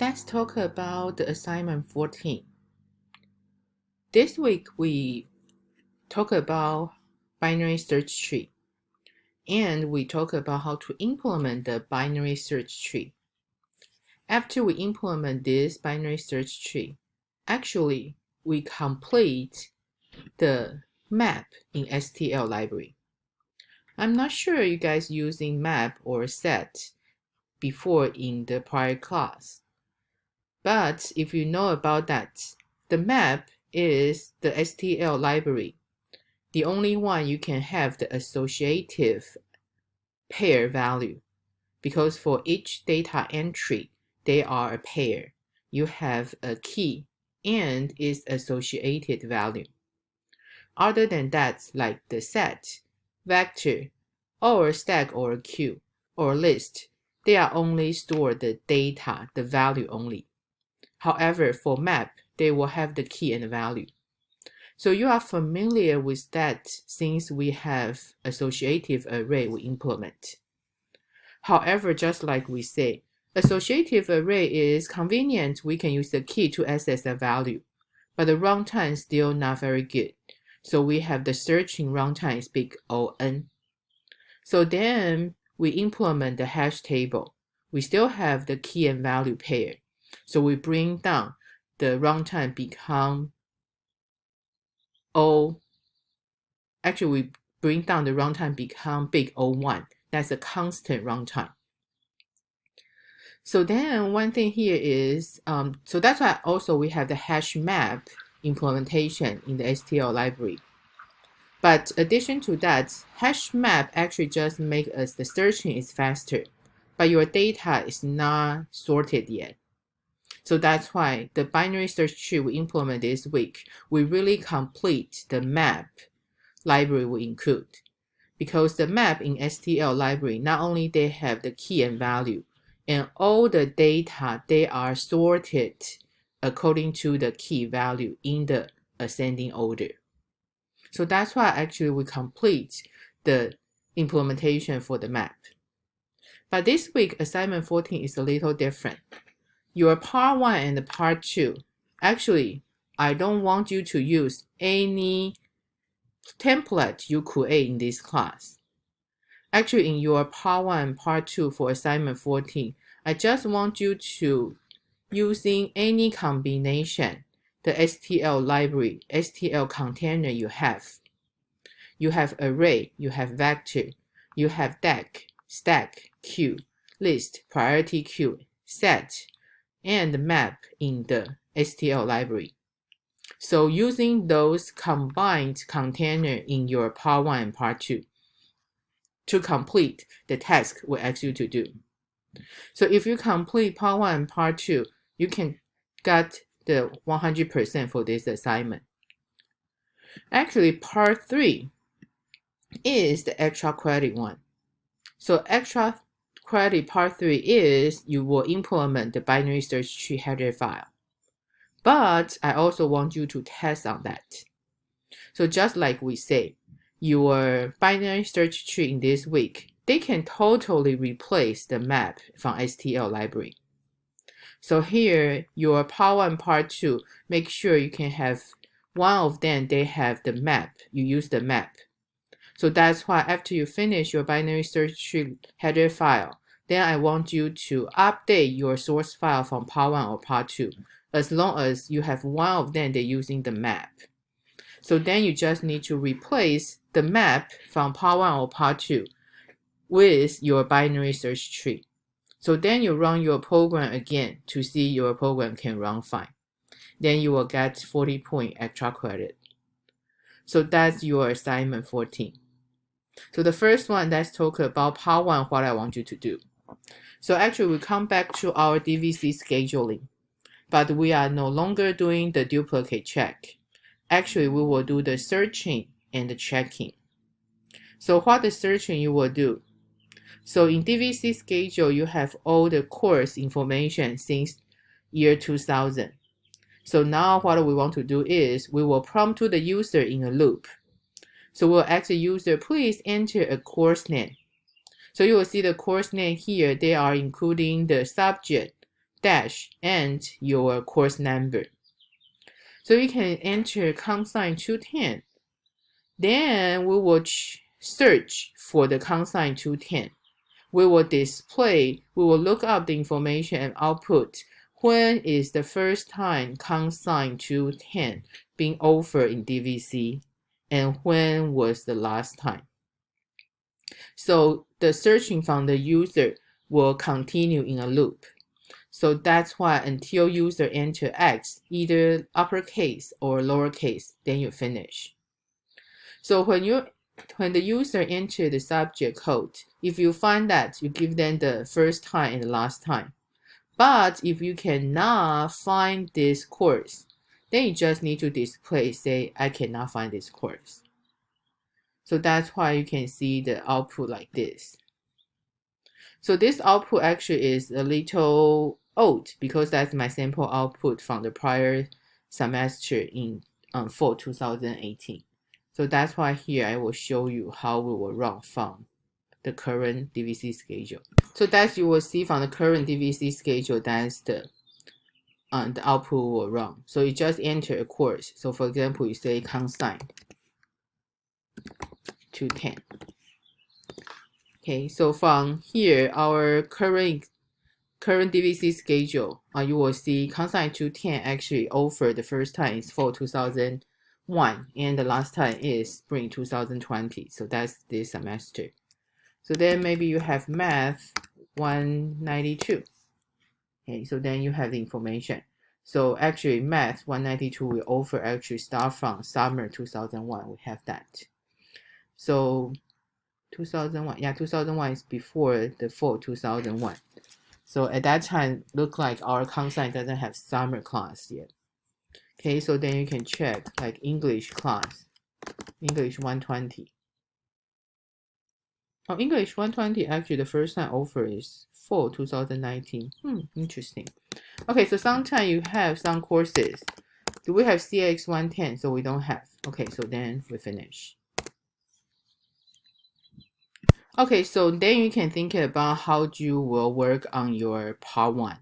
Let's talk about the assignment 14. This week we talk about binary search tree, and we talk about how to implement the binary search tree. After we implement this binary search tree, actually we complete the map in STL library. I'm not sure you guys using map or set before in the prior class. But if you know about that, the map is the STL library, the only one you can have the associative pair value, because for each data entry, they are a pair. You have a key and its associated value. Other than that, like the set, vector, or stack or queue, or list, they are only store the data, the value only. However, for map, they will have the key and the value. So you are familiar with that since we have associative array we implement. However, just like we say, associative array is convenient. We can use the key to access the value, but the runtime is still not very good. So we have the searching runtime is big O(n). So then we implement the hash table. We still have the key and value pair. So we bring down the runtime become O. Actually, we bring down the runtime become big O1. That's a constant runtime. So then one thing here is, so that's why also we have the hash map implementation in the STL library. But addition to that, hash map actually just make us the searching is faster, but your data is not sorted yet. So that's why the binary search tree we implement this week, we really complete the map library we include. Because the map in STL library, not only they have the key and value, and all the data, they are sorted according to the key value in the ascending order. So that's why actually we complete the implementation for the map. But this week, assignment 14 is a little different. Your part 1 and the part 2, actually, I don't want you to use any template you create in this class. Actually, in your part 1 and part 2 for assignment 14, I just want you to using any combination, the STL library, STL container you have. You have array, you have vector, you have deck, stack, queue, list, priority queue, set, and map in the STL library. So using those combined container in your part 1 and part 2 to complete the task we ask you to do. So if you complete part 1 and part 2, you can get the 100% for this assignment. Actually, part 3 is the extra credit one. So extra credit part 3 is you will implement the binary search tree header file. But I also want you to test on that. So just like we say, your binary search tree in this week, they can totally replace the map from STL library. So here, your part 1 and part 2, make sure you can have one of them, they have the map. You use the map. So that's why after you finish your binary search tree header file, then I want you to update your source file from part 1 or part 2, as long as you have one of them they're using the map. So then you just need to replace the map from part 1 or part 2 with your binary search tree. So then you run your program again to see your program can run fine. Then you will get 40 point extra credit. So that's your assignment 14. So the first one, let's talk about part 1, what I want you to do. So actually we come back to our DVC scheduling, but we are no longer doing the duplicate check. Actually, we will do the searching and the checking. So what the searching you will do? So in DVC schedule, you have all the course information since year 2000. So now what we want to do is we will prompt to the user in a loop. So we'll ask the user, please enter a course name. So you will see the course name here. They are including the subject, dash and your course number. So you can enter COMSC210. Then we will search for the COMSC210. We will look up the information and output when is the first time COMSC210 being offered in DVC and when was the last time. So the searching from the user will continue in a loop. So that's why until user enter X, either uppercase or lowercase, then you finish. So when the user enter the subject code, if you find that, you give them the first time and the last time. But if you cannot find this course, then you just need to display, say, I cannot find this course. So that's why you can see the output like this. So this output actually is a little old because that's my sample output from the prior semester in fall 2018. So that's why here I will show you how we will run from the current DVC schedule. So that you will see from the current DVC schedule, that's the output will run. So you just enter a course. So for example, you say COMSC210. Okay, so from here, our current DVC schedule, you will see COMSC210 actually offered the first time is fall 2001 and the last time is spring 2020. So that's this semester. So then maybe you have math 192. Okay, so then you have the information. So actually math 192 will offer actually start from summer 2001. We have that. So 2001, yeah, 2001 is before the fall 2001. So at that time, look like our COMSC doesn't have summer class yet. Okay, so then you can check like English class, English 120. Oh, English 120 actually the first time offer is fall 2019. Interesting. Okay, so sometimes you have some courses. Do we have CX 110? So we don't have. Okay, so then we finish. Okay, so then you can think about how you will work on your part 1.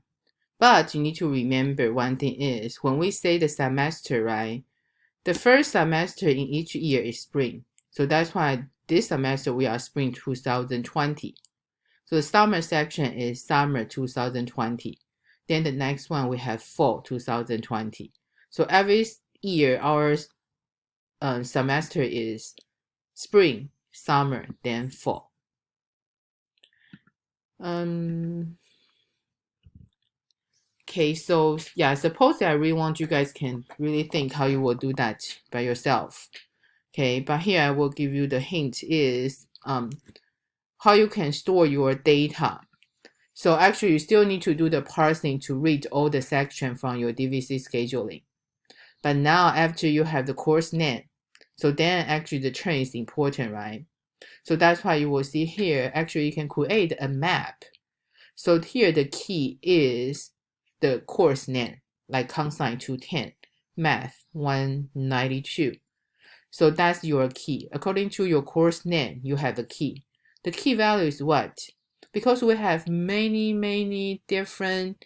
But you need to remember one thing is, when we say the semester, right? The first semester in each year is spring. So that's why this semester we are spring 2020. So the summer section is summer 2020. Then the next one we have fall 2020. So every year our semester is spring, summer, then fall. Okay, so yeah, suppose I really want you guys can really think how you will do that by yourself. Okay, but here I will give you the hint is how you can store your data. So actually you still need to do the parsing to read all the section from your DVC scheduling. But now after you have the course name, so then actually the trend is important, right? So that's why you will see here, actually you can create a map. So here the key is the course name, like COMSC210, Math 192. So that's your key. According to your course name, you have the key. The key value is what? Because we have many different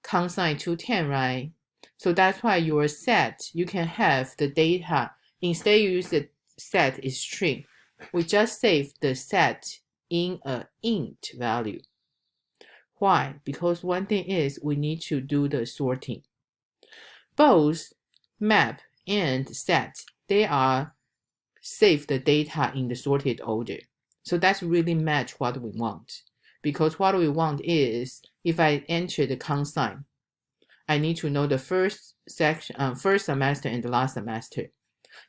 COMSC210, right? So that's why your set, you can have the data. Instead you use the set is string. We just save the set in a int value. Why? Because one thing is we need to do the sorting. Both map and set, they are save the data in the sorted order. So that's really match what we want. Because what we want is, if I enter the COMSC, I need to know the first section, first semester and the last semester.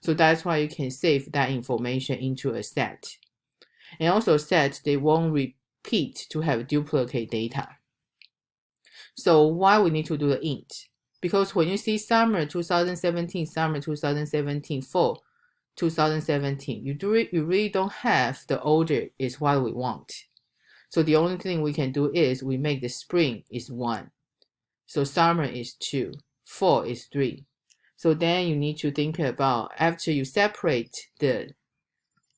So that's why you can save that information into a set. And also set, they won't repeat to have duplicate data. So why we need to do the int? Because when you see summer 2017, summer 2017, fall 2017, you really don't have the order is what we want. So the only thing we can do is we make the spring is 1. So summer is 2, fall is 3. So then you need to think about after you separate the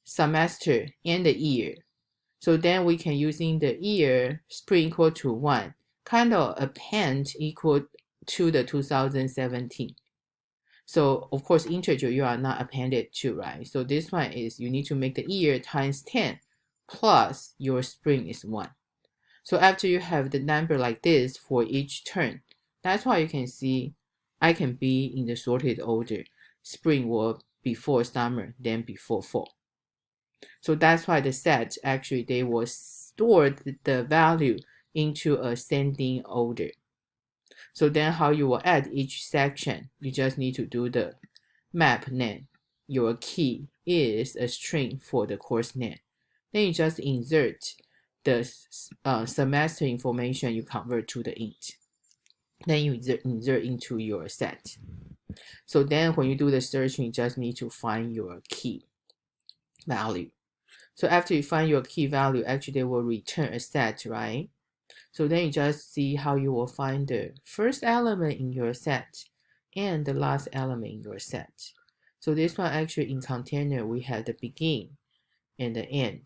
semester and the year. So then we can using the year spring equal to 1 kind of append equal to the 2017. So of course integer you are not appended to, right? So this one is you need to make the year times 10 plus your spring is 1. So after you have the number like this for each term, that's why you can see I can be in the sorted order. Spring will before summer, then before fall. So that's why the set actually they will store the value into ascending order. So then how you will add each section, you just need to do the map name. Your key is a string for the course name. Then you just insert the semester information you convert to the int. Then you insert into your set. So then when you do the searching, you just need to find your key value. So after you find your key value, actually they will return a set, right? So then you just see how you will find the first element in your set and the last element in your set. So this one actually in container, we have the begin and the end,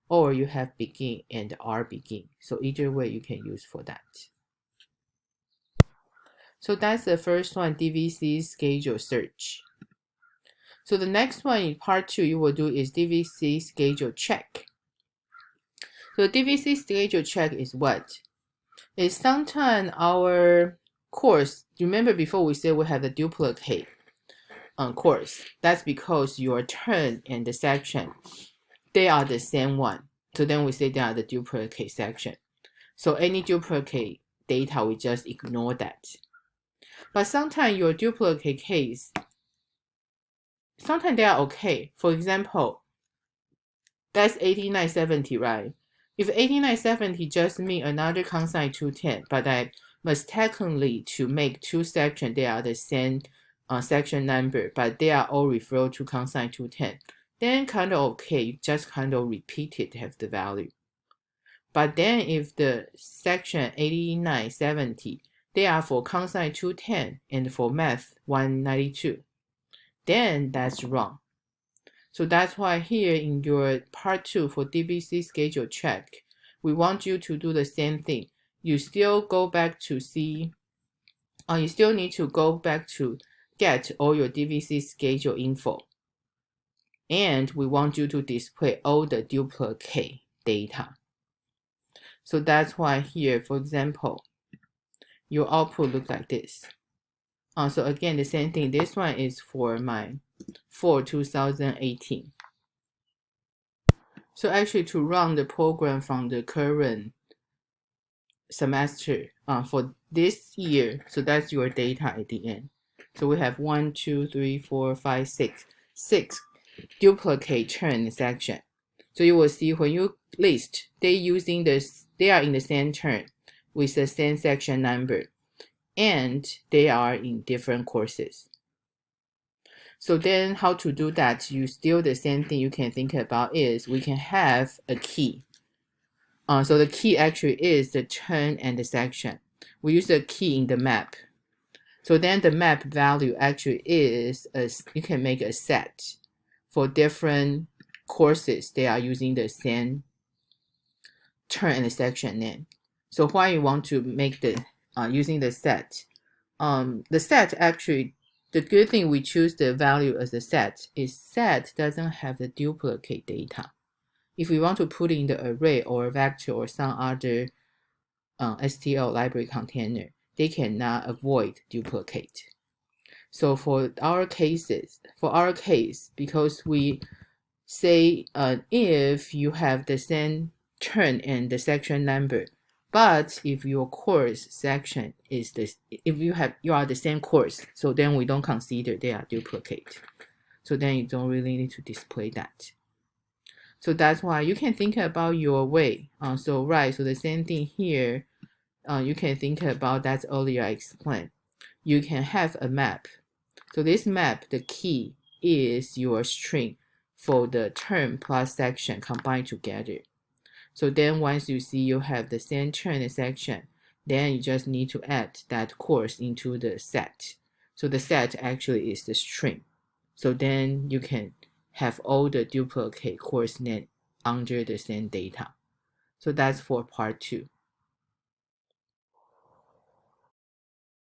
or you have begin and R begin. So either way you can use for that. So that's the first one, DVC schedule search. So the next one in part 2 you will do is DVC schedule check. So DVC schedule check is what? It's sometimes our course, remember before we said we have the duplicate course. That's because your term and the section, they are the same one. So then we say they are the duplicate section. So any duplicate data, we just ignore that. But sometimes your duplicate case, sometimes they are okay. For example, that's 8970, right? If 8970 just mean another COMSC210, but I mistakenly to make two sections, they are the same section number, but they are all referred to COMSC210, then kind of okay, you just kind of repeat it, have the value. But then if the section 8970, they are for COMSC210 and for Math 192, then that's wrong. So that's why here in your part 2 for DVC schedule check, we want you to do the same thing. You still go back to see, you still need to go back to get all your DVC schedule info. And we want you to display all the duplicate data. So that's why here, for example, your output looks like this. So again, the same thing. This one is for my for 2018. So actually to run the program from the current semester for this year, so that's your data at the end. So we have 1, 2, 3, 4, 5, 6 duplicate turn section. So you will see when you list, they using this, they are in the same turn with the same section number, and they are in different courses. So then how to do that? You still the same thing you can think about is we can have a key. So the key actually is the turn and the section. We use the key in the map. So then the map value actually is, you can make a set for different courses. They are using the same turn and the section name. So why you want to make the, using the set actually, the good thing we choose the value as a set is set doesn't have the duplicate data. If we want to put in the array or vector or some other STL library container, they cannot avoid duplicate. So for our case, because we say if you have the same turn and the section number, but if your course section is this, if you are the same course, so then we don't consider they are duplicate. So then you don't really need to display that. So that's why you can think about your way. So the same thing here. You can think about that earlier I explained. You can have a map. So this map, the key is your string for the term plus section combined together. So then once you see you have the same term and section, then you just need to add that course into the set. So the set actually is the string. So then you can have all the duplicate course name under the same data. So that's for part 2.